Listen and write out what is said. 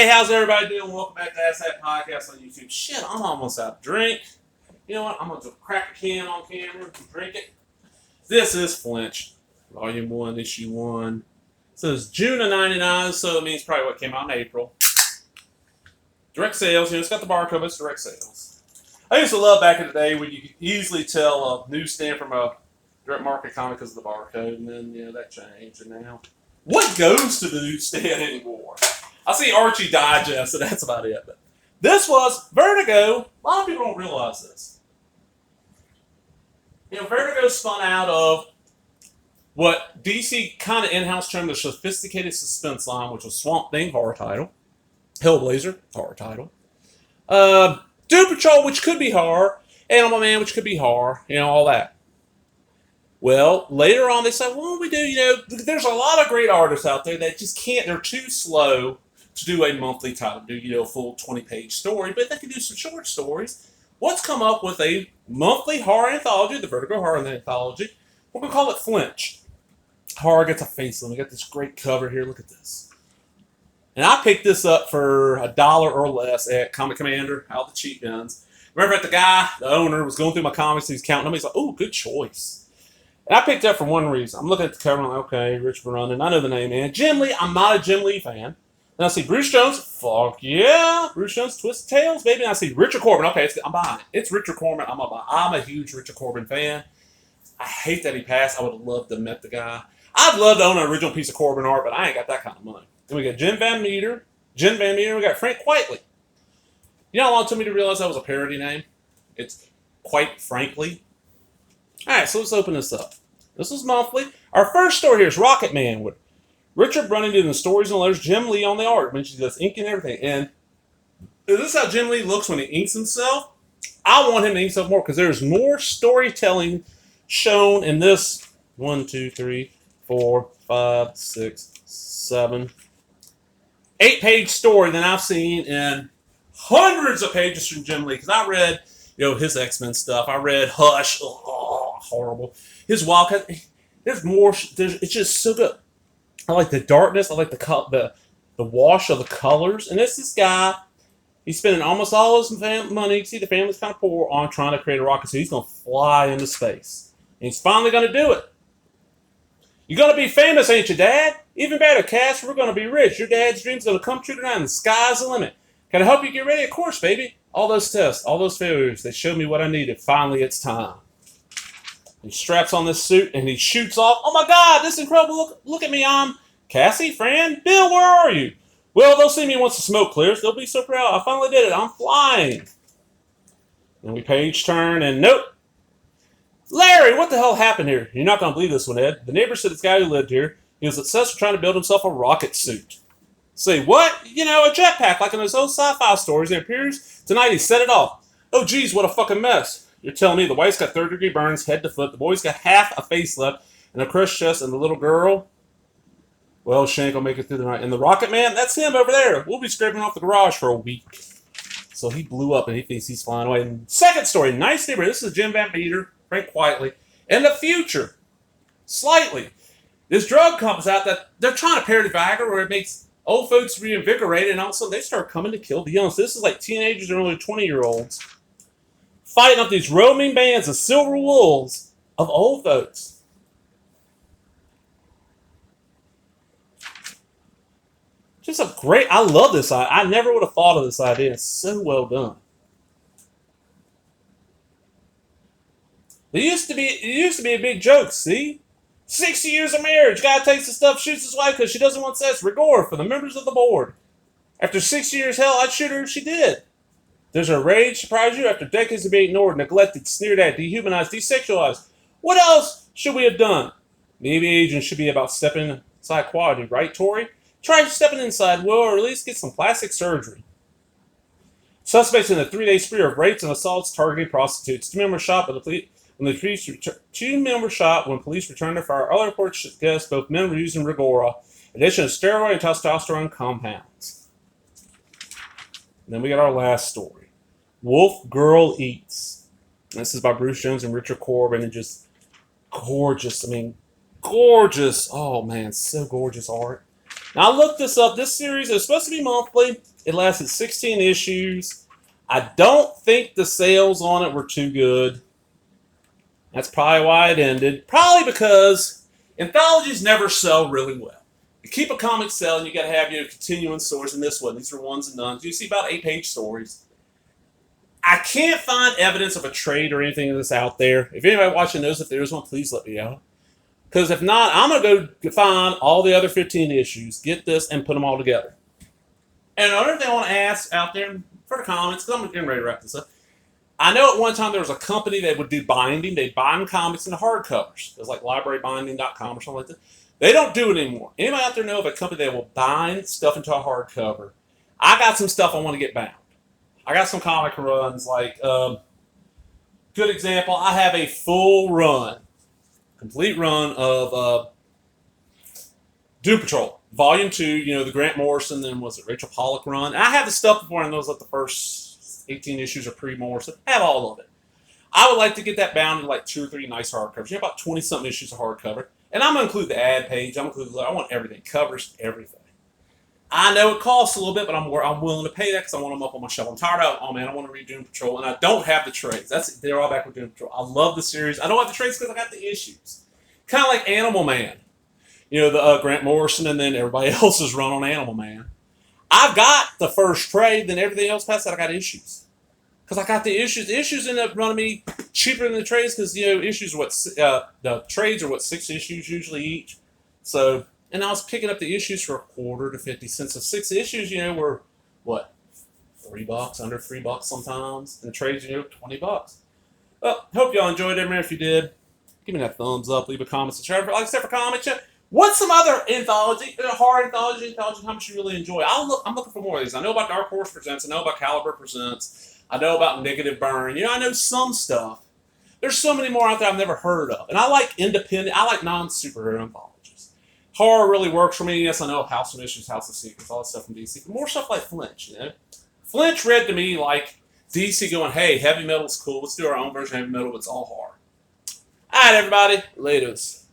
Hey, how's everybody doing? Welcome back to Ask That Podcast on YouTube. Shit, I'm almost out of drink. You know what? I'm going to crack a can on camera and drink it. This is Flinch, Volume 1, Issue 1. It says June of 99, so it means probably what came out in April. Direct sales, it's got the barcode, but it's direct sales. I used to love back in the day when you could easily tell a newsstand from a direct market comic because of the barcode, and then, that changed, and now what goes to the newsstand anymore? I see Archie Digest, and that's about it. But this was Vertigo. A lot of people don't realize this. Vertigo spun out of what DC kind of in-house termed the sophisticated suspense line, which was Swamp Thing, horror title. Hellblazer, horror title. Doom Patrol, which could be horror. Animal Man, which could be horror. All that. Well, later on they said, well, we do, there's a lot of great artists out there that just can't, they're too slow to do a monthly title, do, a full 20-page story, but they can do some short stories. Let's come up with a monthly horror anthology, the Vertigo Horror anthology. We're going to call it Flinch. Horror gets a facelift. We got this great cover here. Look at this. And I picked this up for $1 or less at Comic Commander, out the cheap guns. Remember the owner, was going through my comics, he's counting them. He's like, oh, good choice. And I picked it up for one reason. I'm looking at the cover, and I'm like, okay, Rich Barunden, I know the name, man. Jim Lee, I'm not a Jim Lee fan. Then I see Bruce Jones, fuck yeah. Bruce Jones, Twisted Tales, baby. And I see Richard Corbin, okay, I'm buying it. It's Richard Corbin, I'm a huge Richard Corbin fan. I hate that he passed. I would have loved to have met the guy. I'd love to own an original piece of Corbin art, but I ain't got that kind of money. Then we got Jen Van Meter, we got Frank Whiteley. You know how long it took me to realize that was a parody name? It's Quite Frankly. Alright, so let's open this up. This is monthly. Our first story here is Rocket Man with Richard Brunning doing the stories and letters, Jim Lee on the art. Mentions this ink and everything. And is this how Jim Lee looks when he inks himself? I want him to ink himself more because there's more storytelling shown in this 1, 2, 3, 4, 5, 6, 7, 8-page story than I've seen in hundreds of pages from Jim Lee. Because I read, his X-Men stuff. I read Hush. Oh, horrible. His Wildcat. There's more. It's just so good. I like the darkness. I like the wash of the colors. And this guy, he's spending almost all his money. See, the family's kind of poor on trying to create a rocket. So he's going to fly into space. And he's finally going to do it. You're going to be famous, ain't you, Dad? Even better, Cass. We're going to be rich. Your dad's dream's going to come true tonight, and the sky's the limit. Can I help you get ready? Of course, baby. All those tests, all those failures, they showed me what I needed. Finally, it's time. He straps on this suit, and he shoots off. Oh, my God, this is incredible. Look at me. I'm Cassie, Fran, Bill, where are you? Well, they'll see me once the smoke clears. They'll be so proud. I finally did it. I'm flying. Then we page turn, and nope. Larry, what the hell happened here? You're not going to believe this one, Ed. The neighbor said this guy who lived here, he was obsessed with trying to build himself a rocket suit. Say, what? A jetpack like in those old sci-fi stories. And it appears tonight he set it off. Oh, geez, what a fucking mess. You're telling me the wife's got third-degree burns head to foot, the boy's got half a face left, and a crushed chest, and the little girl, well, she ain't gonna make it through the night. And the Rocket Man, that's him over there. We'll be scraping off the garage for a week. So he blew up, and he thinks he's flying away. And second story, nice neighbor. This is Jim Van Meter, Frank Whiteley. In the future, slightly, this drug comes out that they're trying to parody Viagra, where it makes old folks reinvigorated, and all of a sudden they start coming to kill the young. So this is like teenagers and early 20-year-olds fighting up these roaming bands of silver wolves of old folks. Just I love this idea. I never would have thought of this idea. It's so well done. It used to be a big joke, see? 60 years of marriage. Guy takes the stuff, shoots his wife because she doesn't want sex. Rigor for the members of the board. After 6 years, hell, I'd shoot her if she did. Does her rage surprise you? After decades of being ignored, neglected, sneered at, dehumanized, desexualized, what else should we have done? Maybe aging should be about stepping inside quality, right, Tori? Try stepping inside, will, or at least get some plastic surgery. Suspects in a 3-day spree of rapes and assaults targeting prostitutes. 2 men were shot when police returned to fire. Other reports suggest both men were using Rigora, in addition to steroid and testosterone compounds. And then we got our last story. Wolf Girl Eats. This is by Bruce Jones and Richard Corbin, and just gorgeous. Gorgeous. Oh man, so gorgeous art. Now I looked this up. This series is supposed to be monthly. It lasted 16 issues. I don't think the sales on it were too good. That's probably why it ended. Probably because anthologies never sell really well. To keep a comic selling, you got to have your continuing stories. And this one, these are ones and dones. You see about 8-page stories. I can't find evidence of a trade or anything that's out there. If anybody watching knows if there's one, please let me know. Because if not, I'm going to go find all the other 15 issues, get this, and put them all together. And another thing I want to ask out there for the comments, because I'm getting ready to wrap this up. I know at one time there was a company that would do binding. They'd bind comics into hardcovers. It was like librarybinding.com or something like that. They don't do it anymore. Anybody out there know of a company that will bind stuff into a hardcover? I got some stuff I want to get bound. I got some comic runs, like, good example, I have a full run, complete run of Doom Patrol, Volume 2, the Grant Morrison, then was it Rachel Pollack run? And I have the stuff before, and those like the first 18 issues are pre-Morrison. I have all of it. I would like to get that bound in like 2 or 3 nice hardcovers. About 20-something issues of hardcover. And I'm going to include the ad page. I want everything. Covers, everything. I know it costs a little bit, but I'm willing to pay that because I want them up on my shelf. I'm tired of, oh man, I want to read Doom Patrol, and I don't have the trades. They're all back with Doom Patrol. I love the series. I don't have the trades because I got the issues. Kind of like Animal Man. The Grant Morrison and then everybody else's run on Animal Man. I've got the first trade, then everything else past that I got issues. Because I got the issues. The issues end up running me cheaper than the trades because, issues are the trades are 6 issues usually each. So... And I was picking up the issues for $0.25 to 50 cents. So 6 issues, were what, $3, under $3 sometimes. And the trades, $20. Well, hope y'all enjoyed it, man. If you did, give me that thumbs up, leave a comment, subscribe. Like I said, for comics, what's some other anthology, horror anthology, how much you really enjoy? I'm looking for more of these. I know about Dark Horse Presents. I know about Caliber Presents. I know about Negative Burn. I know some stuff. There's so many more out there I've never heard of. And I like independent, I like non-superhero anthologies. Horror really works for me. Yes, I know House of Mysteries, House of Secrets, all that stuff from DC. But more stuff like Flinch, Flinch read to me like DC going, hey, heavy metal's cool. Let's do our own version of heavy metal. It's all horror. All right, everybody. Laters.